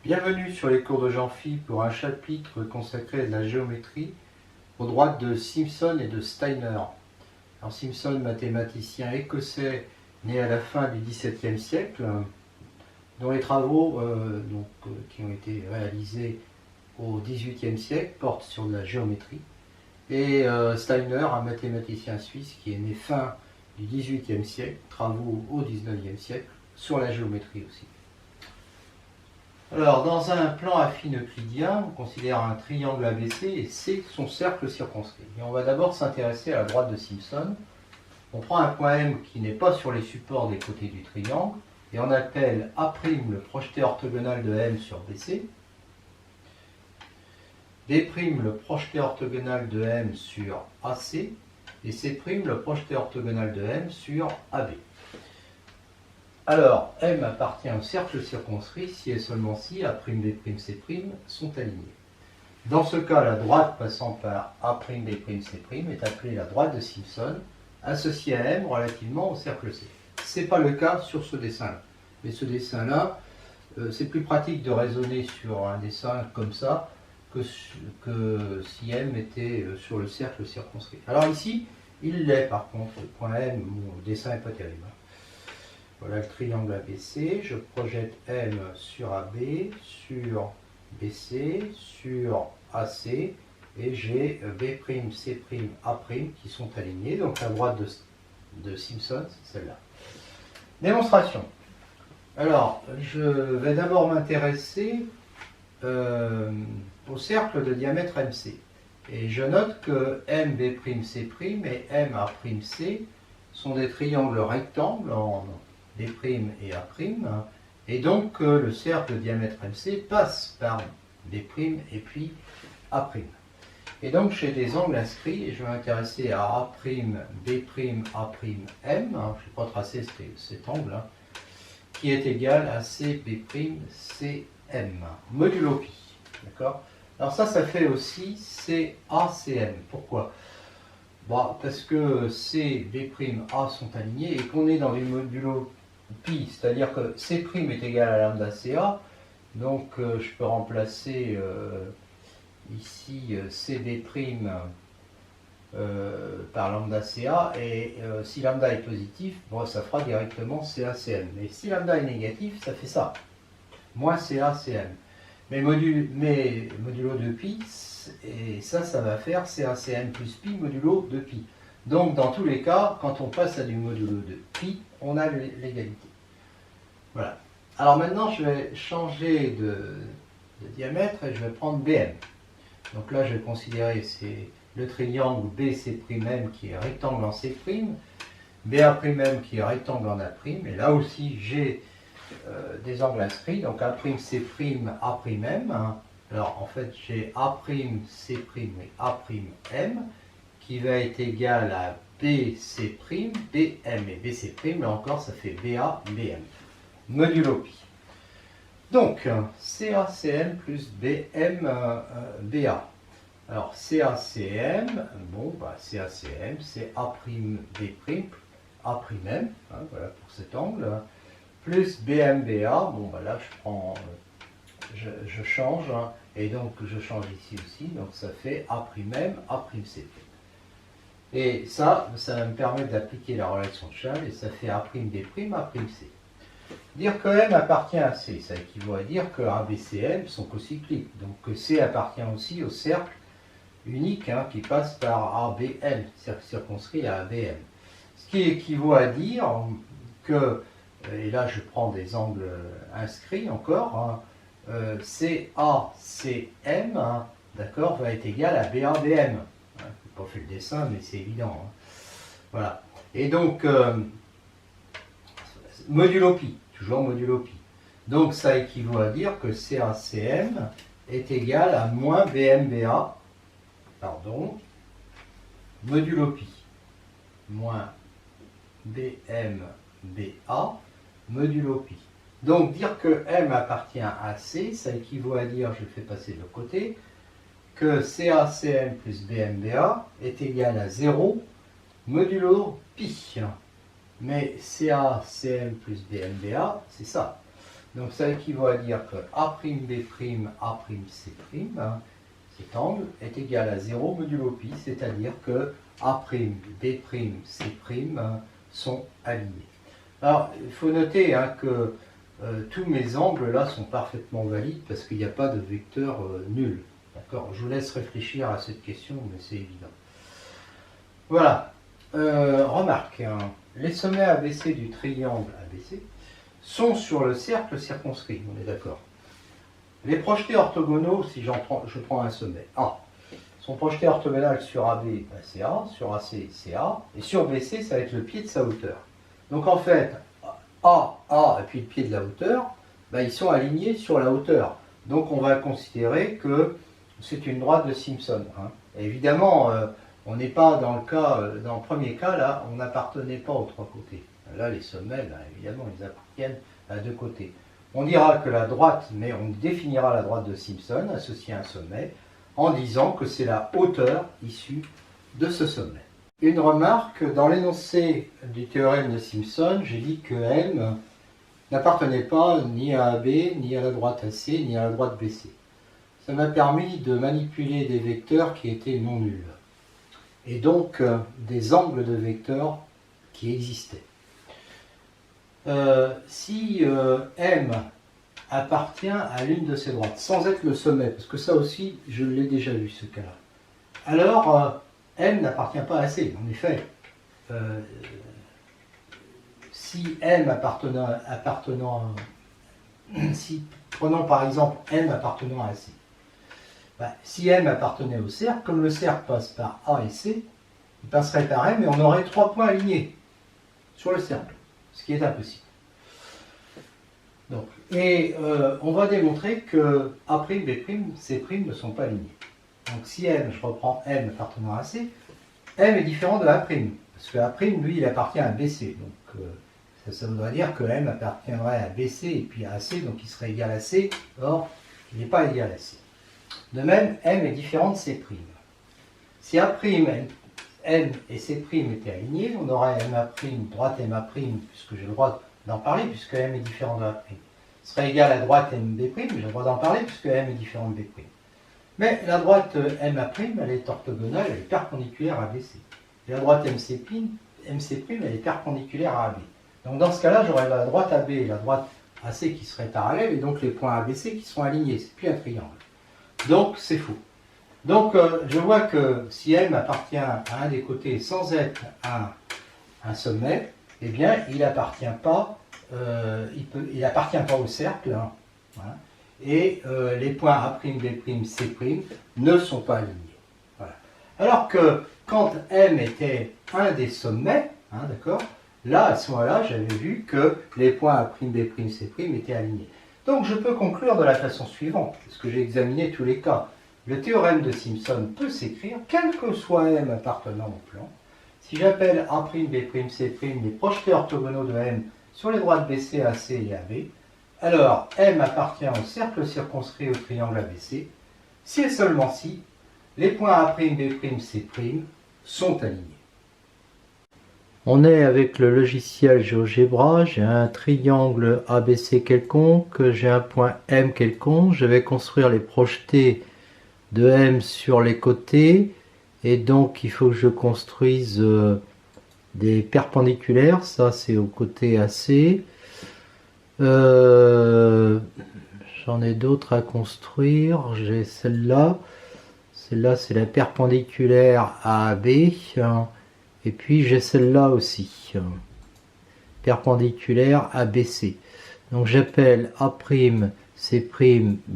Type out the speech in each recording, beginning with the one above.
Bienvenue sur les cours de Jean-Phi pour un chapitre consacré à la géométrie aux droites de Simpson et de Steiner. Alors Simpson, mathématicien écossais né à la fin du XVIIe siècle, dont les travaux qui ont été réalisés au XVIIIe siècle portent sur de la géométrie. Et Steiner, un mathématicien suisse qui est né fin du XVIIIe siècle, travaux au XIXe siècle sur la géométrie aussi. Alors, dans un plan affine euclidien, on considère un triangle ABC et C son cercle circonscrit. Et on va d'abord s'intéresser à la droite de Simpson. On prend un point M qui n'est pas sur les supports des côtés du triangle et on appelle A' le projeté orthogonal de M sur BC, B' le projeté orthogonal de M sur AC et C' le projeté orthogonal de M sur AB. Alors, M appartient au cercle circonscrit si et seulement si A', B', C' sont alignés. Dans ce cas, la droite passant par A', B', C' est appelée la droite de Simpson, associée à M relativement au cercle C. Ce n'est pas le cas sur ce dessin-là. Mais ce dessin-là, c'est plus pratique de raisonner sur un dessin comme ça que si M était sur le cercle circonscrit. Alors ici, il l'est par contre, le point M, mon dessin n'est pas terrible. Voilà le triangle ABC, je projette M sur AB, sur BC, sur AC, et j'ai B', C', A' qui sont alignés. Donc la droite de Simpson, c'est celle-là. Démonstration. Alors, je vais d'abord m'intéresser au cercle de diamètre MC. Et je note que M, B', C' et M, A', sont des triangles rectangles en B' et A', et donc le cercle de diamètre MC passe par B' et puis A'. Et donc j'ai des angles inscrits et je vais m'intéresser à A', B', A', M, je ne vais pas tracer cet angle, qui est égal à CB', CM, modulo pi. D'accord ? Alors ça fait aussi CACM. Pourquoi ? Bon, parce que C, B', A sont alignés et qu'on est dans du modulo pi, c'est-à-dire que C' est égal à lambda CA, donc je peux remplacer ici CB' par lambda CA, et si lambda est positif, bon, ça fera directement CACM. Mais si lambda est négatif, ça fait ça, moins CACM. Mais modulo de pi, et ça va faire CACM plus pi modulo de pi. Donc dans tous les cas, quand on passe à du modulo de pi, on a l'égalité. Voilà. Alors maintenant, je vais changer de diamètre et je vais prendre BM. Donc là, je vais considérer le triangle BC'M qui est rectangle en C', BA'M qui est rectangle en A', et là aussi j'ai des angles inscrits, donc A', C', A'M. Alors en fait, j'ai A', C' et A'M qui va être égal à BC', BM et BC', là encore ça fait BA, BM, modulo pi. Donc CACM plus BM, BA. Alors CACM, bon, CACM c'est A'B', A'M, voilà pour cet angle, plus BMBA, bon là je change, et donc je change ici aussi, donc ça fait A'M, A'C'. Et ça va me permettre d'appliquer la relation de Charles, et ça fait A'B', A'C. Dire que M appartient à C, ça équivaut à dire que A, B, C, M sont cocycliques, donc que C appartient aussi au cercle unique qui passe par A, B, M, cercle circonscrit à A, B, M. Ce qui équivaut à dire que, et là je prends des angles inscrits encore, CA, CM, d'accord, va être égal à BA, BM. Je n'ai pas fait le dessin, mais c'est évident. Voilà. Et donc, modulo pi, toujours modulo pi. Donc ça équivaut à dire que CACM est égal à moins BMBA, modulo pi, moins BMBA, modulo pi. Donc dire que M appartient à C, ça équivaut à dire, je le fais passer de l'autre côté, que CACM plus BMBA est égal à 0 modulo pi. Mais CACM plus BMBA, c'est ça. Donc ça équivaut à dire que A'B', A'C', cet angle est égal à 0 modulo pi, c'est-à-dire que A'B', C' sont alignés. Alors, il faut noter que tous mes angles là sont parfaitement valides parce qu'il n'y a pas de vecteur nul. D'accord. Je vous laisse réfléchir à cette question, mais c'est évident. Voilà. Remarque, les sommets ABC du triangle ABC sont sur le cercle circonscrit, on est d'accord. Les projetés orthogonaux, si je prends un sommet A, sont projetés orthogonales sur AB, c'est A, sur AC, c'est A, et sur BC, ça va être le pied de sa hauteur. Donc en fait, A, et puis le pied de la hauteur, ils sont alignés sur la hauteur. Donc on va considérer que c'est une droite de Simpson. Et évidemment, on n'est pas dans le premier cas, là, on n'appartenait pas aux trois côtés. Là, les sommets, évidemment, ils appartiennent à deux côtés. On dira que la droite, mais on définira la droite de Simpson associée à un sommet, en disant que c'est la hauteur issue de ce sommet. Une remarque, dans l'énoncé du théorème de Simpson, j'ai dit que M n'appartenait pas ni à AB, ni à la droite AC, ni à la droite BC. Ça m'a permis de manipuler des vecteurs qui étaient non nuls, et donc des angles de vecteurs qui existaient. Si M appartient à l'une de ces droites, sans être le sommet, parce que ça aussi, je l'ai déjà vu ce cas-là, alors M n'appartient pas à C. En effet, si M si prenons par exemple M appartenant à C, si M appartenait au cercle, comme le cercle passe par A et C, il passerait par M et on aurait 3 points alignés sur le cercle, ce qui est impossible. Donc, on va démontrer que A', B', C' ne sont pas alignés. Donc si M, je reprends M appartenant à C, M est différent de A', parce que A', lui, il appartient à BC. Donc ça voudrait dire que M appartiendrait à BC et puis à AC, donc il serait égal à C. Or, il n'est pas égal à C. De même, M est différent de C'. Si A', M et C' étaient alignés, on aurait MA', droite MA', puisque j'ai le droit d'en parler, puisque M est différent de A'. Ce serait égal à droite MB', j'ai le droit d'en parler, puisque M est différent de B'. Mais la droite MA', elle est orthogonale, elle est perpendiculaire à BC. Et la droite MC', elle est perpendiculaire à AB. Donc dans ce cas-là, j'aurais la droite AB et la droite AC qui seraient parallèles, et donc les points ABC qui sont alignés. C'est plus un triangle. Donc c'est faux. Donc je vois que si M appartient à un des côtés sans être un sommet, eh bien il n'appartient pas, au cercle. Et les points A', B', C' ne sont pas alignés. Voilà. Alors que quand M était un des sommets, d'accord, là, à ce moment-là, j'avais vu que les points A', B', C' étaient alignés. Donc je peux conclure de la façon suivante, parce que j'ai examiné tous les cas. Le théorème de Simpson peut s'écrire, quel que soit M appartenant au plan. Si j'appelle A', B', C' les projetés orthogonaux de M sur les droites BC, AC et AB, alors M appartient au cercle circonscrit au triangle ABC, si et seulement si les points A', B', C' sont alignés. On est avec le logiciel GeoGebra, j'ai un triangle ABC quelconque, j'ai un point M quelconque, je vais construire les projetés de M sur les côtés, et donc il faut que je construise des perpendiculaires, ça c'est au côté AC. J'en ai d'autres à construire, j'ai celle-là c'est la perpendiculaire à AB, et puis j'ai celle-là aussi, perpendiculaire à BC. Donc j'appelle A', C', B'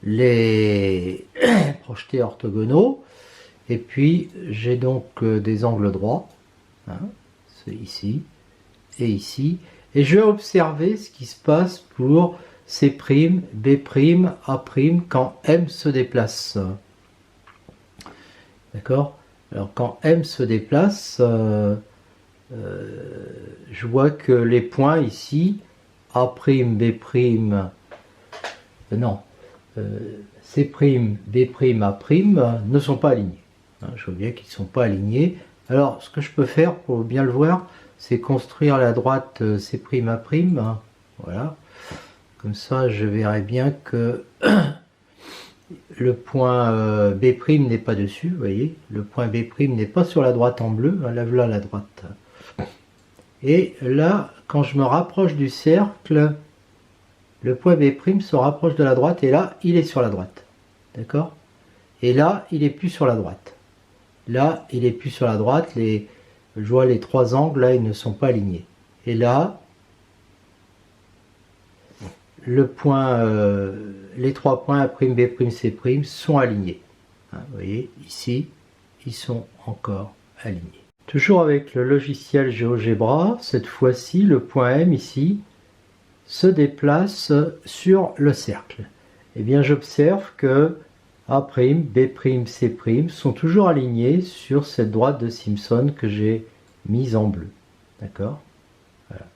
les projetés orthogonaux, et puis j'ai donc des angles droits, c'est ici et ici, et je vais observer ce qui se passe pour C', B', A' quand M se déplace. D'accord? Alors quand M se déplace, je vois que les points ici, A', B', C', B', A' ne sont pas alignés. Je vois bien qu'ils ne sont pas alignés. Alors ce que je peux faire pour bien le voir, c'est construire la droite C', A', Voilà. Comme ça, je verrai bien que le point B' n'est pas dessus, vous voyez. Le point B' n'est pas sur la droite en bleu. Là, voilà la droite. Et là, quand je me rapproche du cercle, le point B' se rapproche de la droite et là, il est sur la droite. D'accord? Et là, il est plus sur la droite. Là, il est plus sur la droite. Je vois les trois angles, là, ils ne sont pas alignés. Et là, le point, les trois points A', B', C' sont alignés. Hein, vous voyez, ici, ils sont encore alignés. Toujours avec le logiciel GeoGebra, cette fois-ci, le point M ici se déplace sur le cercle. Eh bien, j'observe que A', B', C' sont toujours alignés sur cette droite de Simpson que j'ai mise en bleu. D'accord? Voilà.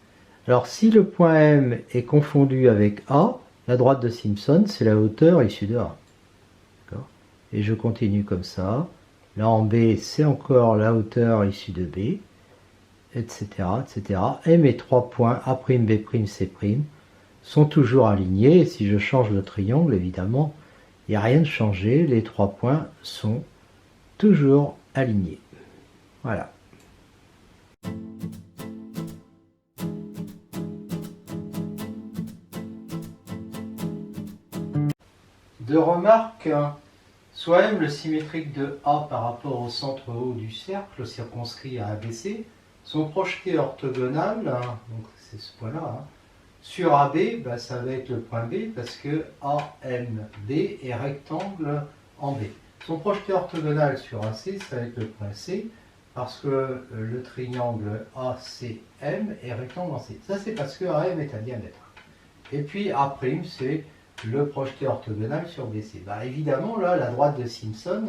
Alors, si le point M est confondu avec A, la droite de Simpson, c'est la hauteur issue de A. Et je continue comme ça. Là, en B, c'est encore la hauteur issue de B, etc., etc. Et mes trois points A', B', C' sont toujours alignés. Et si je change de triangle, évidemment, il n'y a rien de changé. Les trois points sont toujours alignés. Voilà. Deux remarques. Soit M, le symétrique de A par rapport au centre haut du cercle, circonscrit à ABC, sont projetés orthogonales, donc c'est ce point-là, sur AB, bah, ça va être le point B, parce que AMB est rectangle en B. Sont projetés orthogonales sur AC, ça va être le point C, parce que le triangle ACM est rectangle en C. Ça, c'est parce que AM est à diamètre. Et puis A', c'est le projeté orthogonal sur BC. Bah, évidemment, là, la droite de Simpson,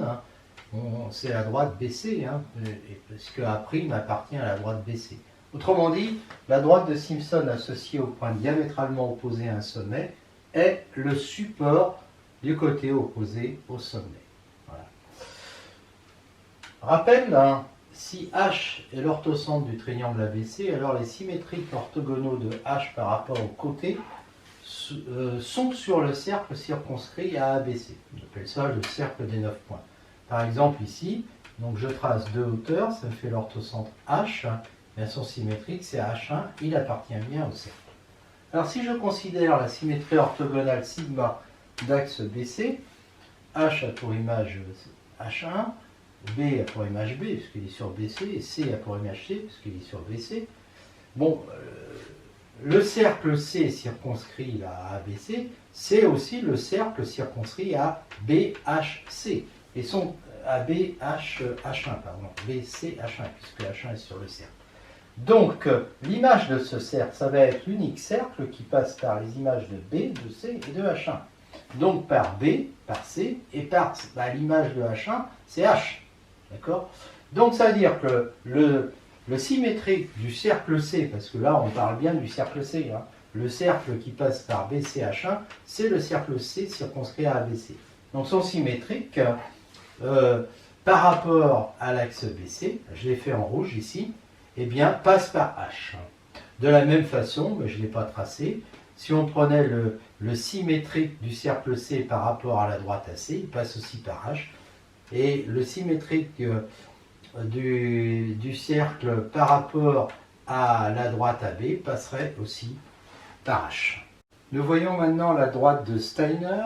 c'est la droite BC, puisque A' appartient à la droite BC. Autrement dit, la droite de Simpson associée au point diamétralement opposé à un sommet est le support du côté opposé au sommet. Voilà. Rappel, si H est l'orthocentre du triangle ABC, alors les symétriques orthogonaux de H par rapport au côté sont sur le cercle circonscrit à ABC. On appelle ça le cercle des 9 points. Par exemple ici, donc je trace deux hauteurs, ça me fait l'orthocentre H, et son symétrique c'est H1, il appartient bien au cercle. Alors si je considère la symétrie orthogonale sigma d'axe BC, H a pour image H1, B a pour image B, puisqu'il est sur BC, et C a pour image C, puisqu'il est sur BC. Bon, le cercle C circonscrit à ABC, c'est aussi le cercle circonscrit à BHC. Et son à BH1, pardon, BCH1, puisque H1 est sur le cercle. Donc, l'image de ce cercle, ça va être l'unique cercle qui passe par les images de B, de C et de H1. Donc, par B, par C, et par l'image de H1, c'est H. D'accord? Donc, ça veut dire que le symétrique du cercle C, parce que là on parle bien du cercle C, le cercle qui passe par BCH1, c'est le cercle C circonscrit à ABC. Donc son symétrique, par rapport à l'axe BC, je l'ai fait en rouge ici, eh bien passe par H. De la même façon, mais je ne l'ai pas tracé, si on prenait le symétrique du cercle C par rapport à la droite AC, il passe aussi par H, et le symétrique du cercle par rapport à la droite AB passerait aussi par H. Nous voyons maintenant la droite de Steiner.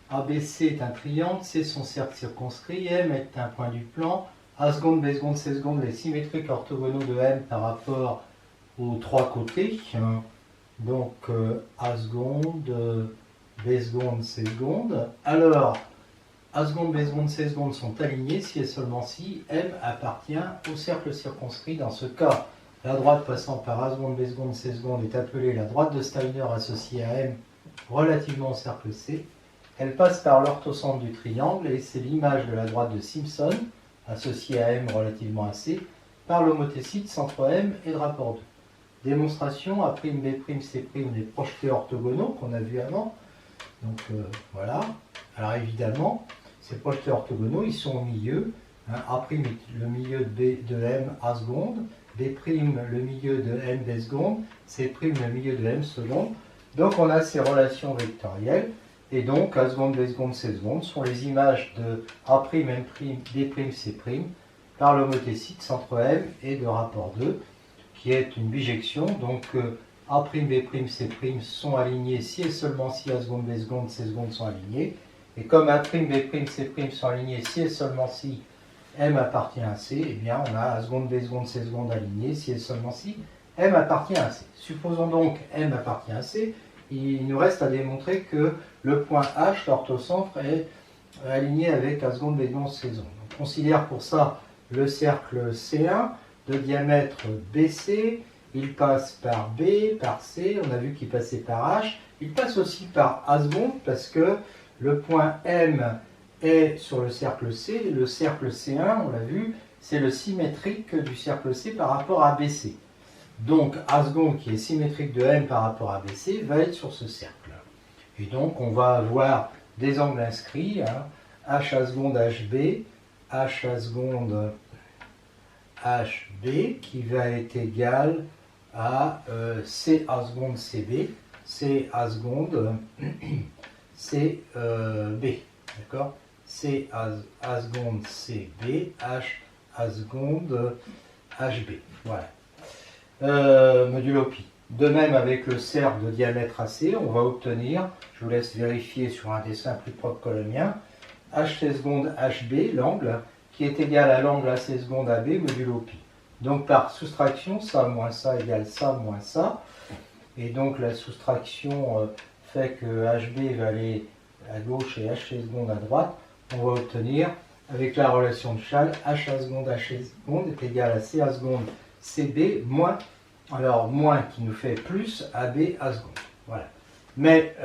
ABC est un triangle, C son cercle circonscrit, M est un point du plan, A seconde, B seconde, C seconde, les symétriques orthogonaux de M par rapport aux trois côtés. Donc A seconde, B seconde, C seconde. Alors, A seconde, B seconde, C seconde sont alignés si et seulement si M appartient au cercle circonscrit. Dans ce cas, la droite passant par A seconde, B seconde, C seconde est appelée la droite de Steiner associée à M relativement au cercle C. Elle passe par l'orthocentre du triangle et c'est l'image de la droite de Simpson associée à M relativement à C par l'homothétie centre M et de rapport 2. Démonstration A', B', C', les projetés orthogonaux qu'on a vu avant. Donc voilà. Alors évidemment, ces projetés orthogonaux, ils sont au milieu. A' est le milieu de M A seconde, B' le milieu de M B secondes, C' le milieu de M secondes. Donc on a ces relations vectorielles, et donc A seconde, B seconde, C seconde sont les images de A', M', B', C' par l'homothétie de centre M et de rapport 2, qui est une bijection. Donc A', B', C' sont alignés si et seulement si A seconde, B seconde, C seconde sont alignés. Et comme A', B', C' sont alignés si et seulement si M appartient à C, eh bien on a A seconde, B seconde, C seconde alignés si et seulement si M appartient à C. Supposons donc M appartient à C, il nous reste à démontrer que le point H, l'orthocentre, est aligné avec A seconde, B seconde, C seconde. On considère pour ça le cercle C1 de diamètre BC, il passe par B, par C, on a vu qu'il passait par H, il passe aussi par A seconde parce que le point M est sur le cercle C C1, on l'a vu, c'est le symétrique du cercle C par rapport à BC. Donc A seconde qui est symétrique de M par rapport à BC va être sur ce cercle. Et donc on va avoir des angles inscrits, hein, HA seconde HB, HA seconde HB qui va être égal à CA seconde CB, CA seconde CB, d'accord, CA seconde CB, HA seconde HB, voilà. Modulo pi. De même avec le cercle de diamètre AC, on va obtenir, je vous laisse vérifier sur un dessin plus propre que le mien, HC seconde HB, l'angle, qui est égal à l'angle AC seconde AB modulo pi. Donc par soustraction, ça moins ça égale ça moins ça. Et donc la soustraction fait que HB va aller à gauche et HC seconde à droite. On va obtenir, avec la relation de Schall, HA seconde HC seconde est égal à CA seconde CB moins, alors moins qui nous fait plus AB A seconde. Voilà. Mais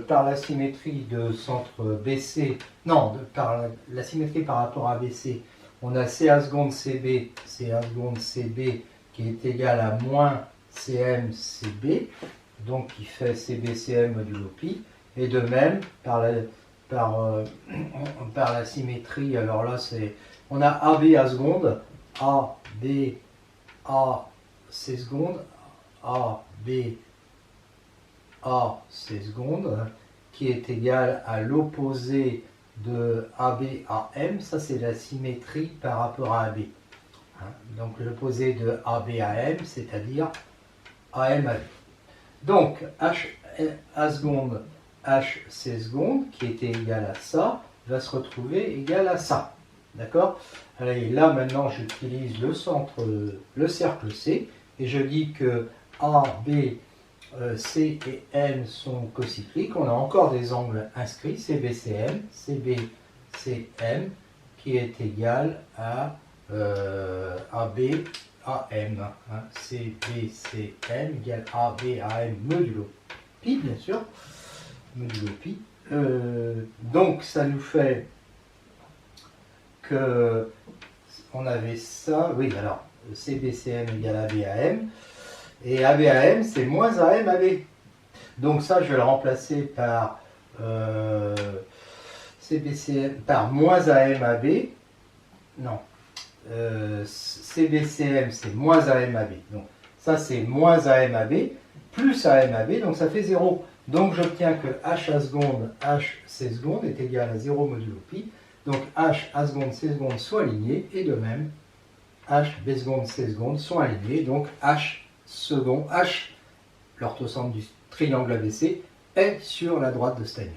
par la symétrie de centre BC, non, par la symétrie par rapport à BC, on a CA seconde CB, CA seconde CB qui est égal à moins CM CB, donc qui fait CB CM modulo pi. Et de même, par la symétrie, alors là c'est, on a AB A seconde, AB A C seconde, A B A C seconde, qui est égal à l'opposé de AB à M, ça c'est la symétrie par rapport à AB. Hein, donc l'opposé de AB à M, c'est-à-dire AM à B. Donc H A seconde H C seconde, qui était égal à ça, va se retrouver égal à ça. D'accord? Et là maintenant j'utilise le centre, le cercle C, et je dis que A, B, C et M sont cocycliques. On a encore des angles inscrits, CBCM, CBCM, qui est égal à AB, AM. Hein, CBCM égale AB, AM modulo pi, bien sûr. Modulo pi. Donc ça nous fait que on avait ça, oui alors CBCM égale ABAM, et ABAM c'est moins AM AB. Donc ça je vais le remplacer par CBCM par moins AM AB, non, CBCM c'est moins AM AB, donc ça c'est moins AM AB plus AM AB, donc ça fait 0. Donc j'obtiens que H A seconde H C seconde est égal à 0 modulo pi. Donc H A seconde C seconde sont alignés, et de même H B seconde C seconde sont alignés. Donc H second, H, l'orthocentre du triangle ABC, est sur la droite de Steiner.